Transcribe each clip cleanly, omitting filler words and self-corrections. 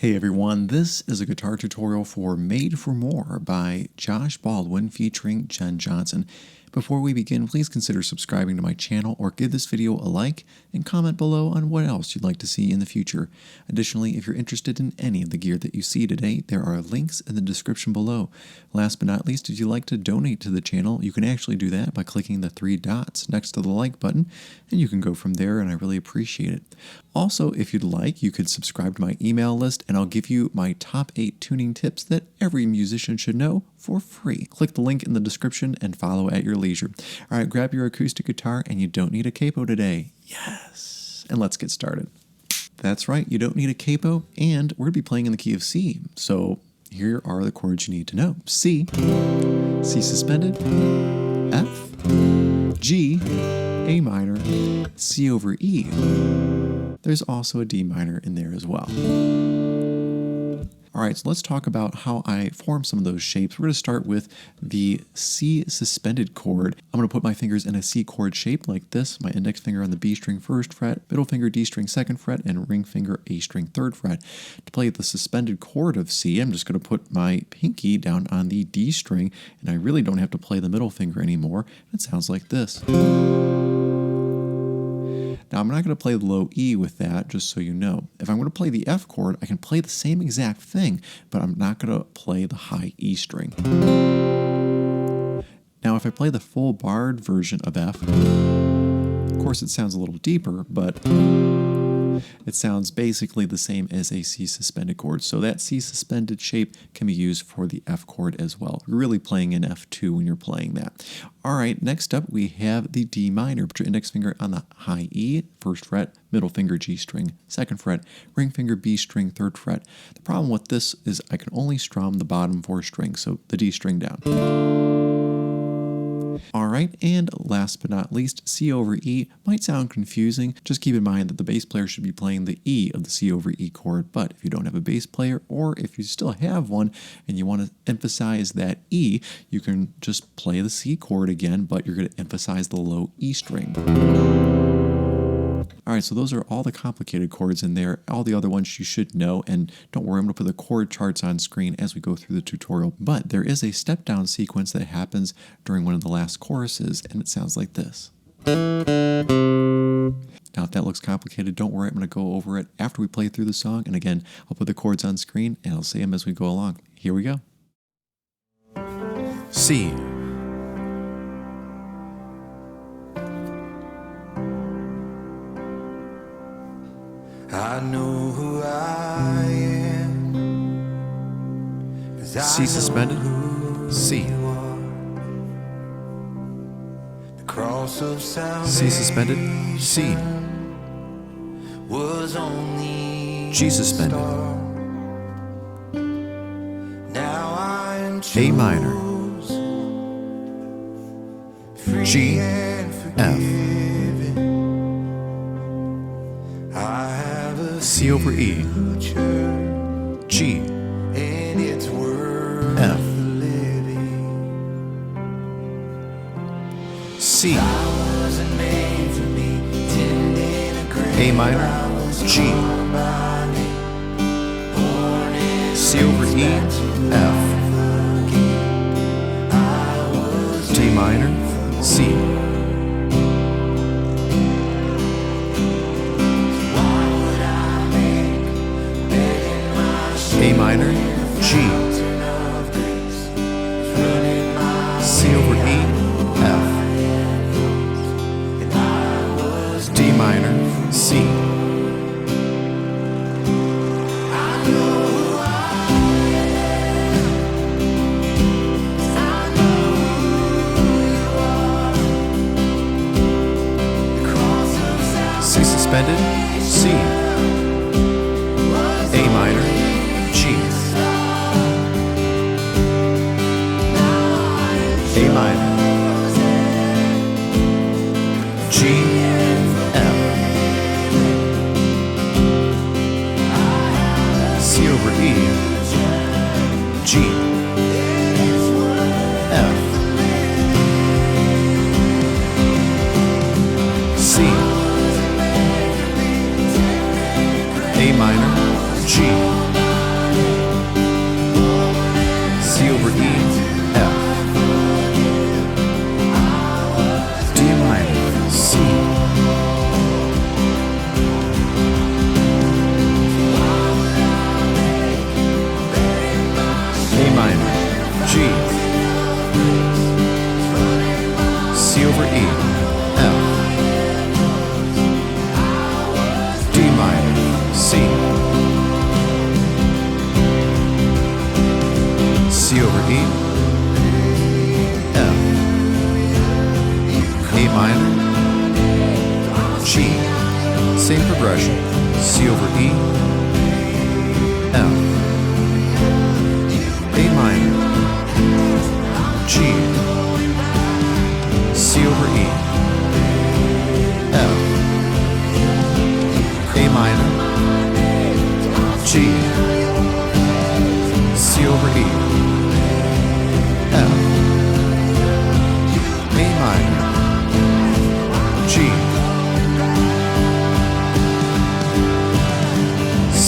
Hey everyone, this is a guitar tutorial for Made for More by Josh Baldwin featuring Jenn Johnson. Before we begin, please consider subscribing to my channel or give this video a like and comment below on what else you'd like to see in the future. Additionally, if you're interested in any of the gear that you see today, there are links in the description below. Last but not least, if you'd like to donate to the channel, you can actually do that by clicking the three dots next to the like button, and you can go from there, and I really appreciate it. Also, if you'd like, you could subscribe to my email list, and I'll give you my top 8 tuning tips that every musician should know for free. Click the link in the description and follow at your leisure. All right, grab your acoustic guitar, and you don't need a capo today. Yes! And let's get started. That's right, you don't need a capo, and we're going to be playing in the key of C. So here are the chords you need to know. C, C suspended, F, G, A minor, C over E. There's also a D minor in there as well. All right, so let's talk about how I form some of those shapes. We're going to start with the C suspended chord. I'm going to put my fingers in a C chord shape like this. My index finger on the B string 1st fret, middle finger D string 2nd fret, and ring finger A string 3rd fret. To play the suspended chord of C, I'm just going to put my pinky down on the D string, and I really don't have to play the middle finger anymore. It sounds like this. Now, I'm not going to play the low E with that, just so you know. If I'm going to play the F chord, I can play the same exact thing, but I'm not going to play the high E string. Now, if I play the full barred version of F, of course it sounds a little deeper, but it sounds basically the same as a C suspended chord. So that C suspended shape can be used for the F chord as well. You're really playing in F2 when you're playing that. All right, next up we have the D minor. Put your index finger on the high E, 1st fret, middle finger G string, 2nd fret, ring finger B string, 3rd fret. The problem with this is I can only strum the bottom 4 strings, so the D string down. All right, and last but not least, C over E might sound confusing. Just keep in mind that the bass player should be playing the E of the C over E chord, but if you don't have a bass player, or if you still have one and you want to emphasize that E, you can just play the C chord again, but you're going to emphasize the low E string. All right, so those are all the complicated chords in there. All the other ones you should know, and don't worry, I'm going to put the chord charts on screen as we go through the tutorial. But there is a step-down sequence that happens during one of the last choruses, and it sounds like this. Now, if that looks complicated, don't worry, I'm going to go over it after we play through the song. And again, I'll put the chords on screen, and I'll say them as we go along. Here we go. C. I know who I am. C suspended, C. The cross of C suspended, C. was only G suspended. Now I am A minor, G, F. C over E, G, F, C, A minor, G, C over E, F, D minor, C. A minor, G, C over E, F, D minor, C. C suspended, C. A minor, G, A minor, G, F, C over E, G, F, C, A minor, G, C over E, F, A minor, G, C over E, F, A minor, G, C over E, F, A minor, G, C,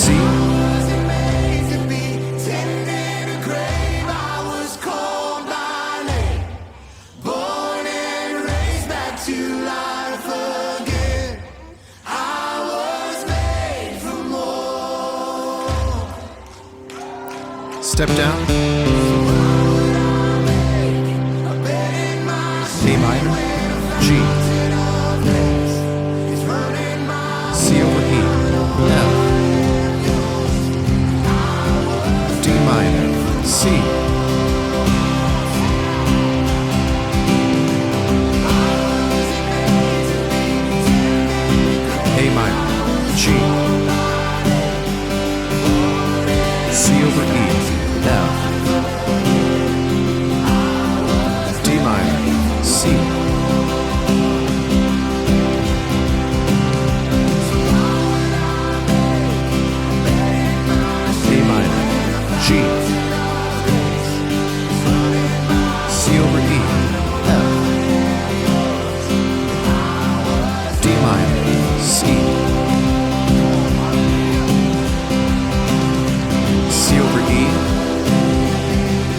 step down, A minor, G, C over E, F, D minor, C, A minor, G, C over E, F, D minor, C, A minor, G, C over E, F, D minor, C, C over E,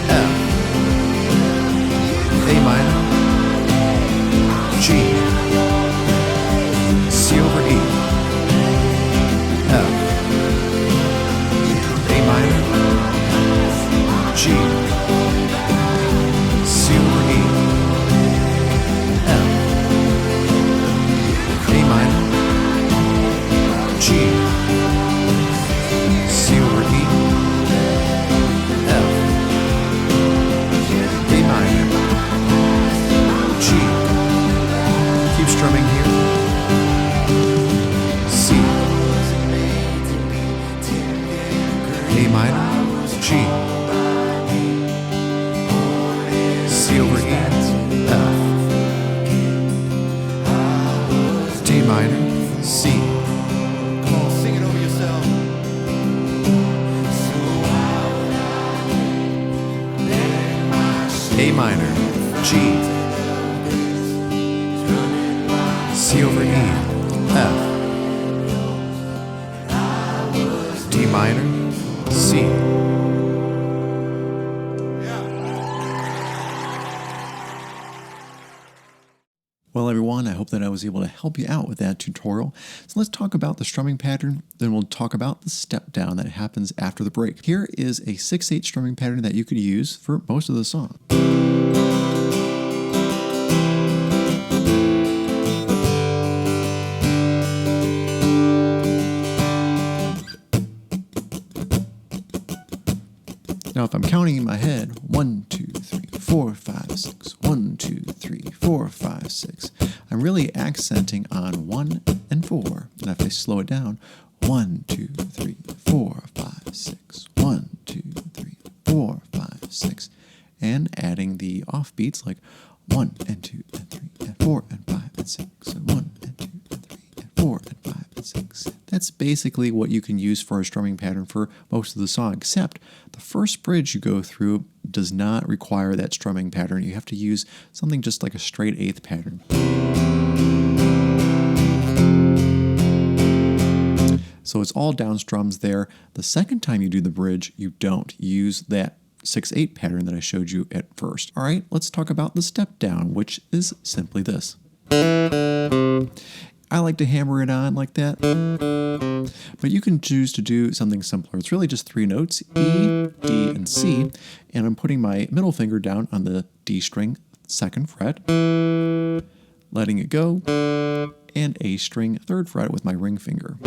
F, A minor, G, C over E, F, A minor, G, C over E, F, A minor, G, C over E, F, A minor, G, keep strumming here, C, A minor, G, C over E, F, D minor, C. Come on, sing it over yourself. A minor, G, C over E, F, D minor, C. Well, everyone, I hope that I was able to help you out with that tutorial. So let's talk about the strumming pattern, then we'll talk about the step down that happens after the break. Here is a 6/8 strumming pattern that you could use for most of the song. Now, if I'm counting in my head, 1, 2, 3, 4, 5, 6, 1, 2, 3, 4, 5, 6, I'm really accenting on 1 and 4. And if I slow it down, 1, 2, 3, 4, 5, 6, 1, 2, 3, 4, 5, 6, and adding the offbeats like 1 and 2 and 3 and 4 and 5 and 6, and 1 and 2 and 3 and 4 and 5 and 6. That's basically what you can use for a strumming pattern for most of the song, except the first bridge you go through does not require that strumming pattern. You have to use something just like a straight eighth pattern. So it's all down strums there. The second time you do the bridge, you don't use that 6/8 pattern that I showed you at first. All right, let's talk about the step down, which is simply this. I like to hammer it on like that, but you can choose to do something simpler. It's really just 3 notes, E, D, and C, and I'm putting my middle finger down on the D string, 2nd fret, letting it go, and A string 3rd fret with my ring finger.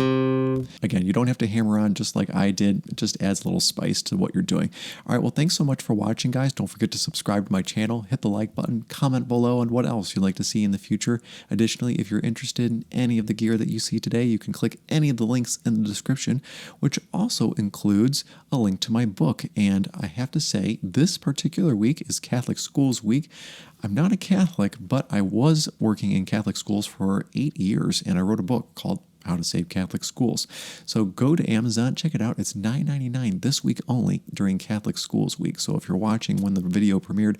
Again, you don't have to hammer on just like I did. It just adds a little spice to what you're doing. All right, well, thanks so much for watching, guys. Don't forget to subscribe to my channel, hit the like button, comment below on what else you'd like to see in the future. Additionally, if you're interested in any of the gear that you see today, you can click any of the links in the description, which also includes a link to my book. And I have to say, this particular week is Catholic Schools Week. I'm not a Catholic, but I was working in Catholic schools for 8 years, and I wrote a book called How to Save Catholic Schools. So go to Amazon, check it out. It's $9.99 this week only during Catholic Schools Week. So if you're watching when the video premiered,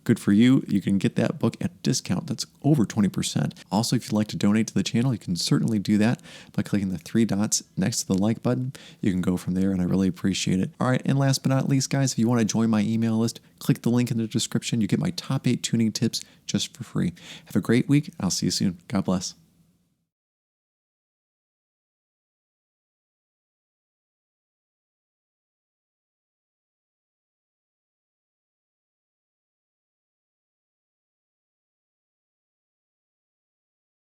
good for you. You can get that book at a discount. That's over 20%. Also, if you'd like to donate to the channel, you can certainly do that by clicking the 3 dots next to the like button. You can go from there, and I really appreciate it. All right, and last but not least, guys, if you want to join my email list, click the link in the description. You get my top 8 tuning tips just for free. Have a great week. I'll see you soon. God bless.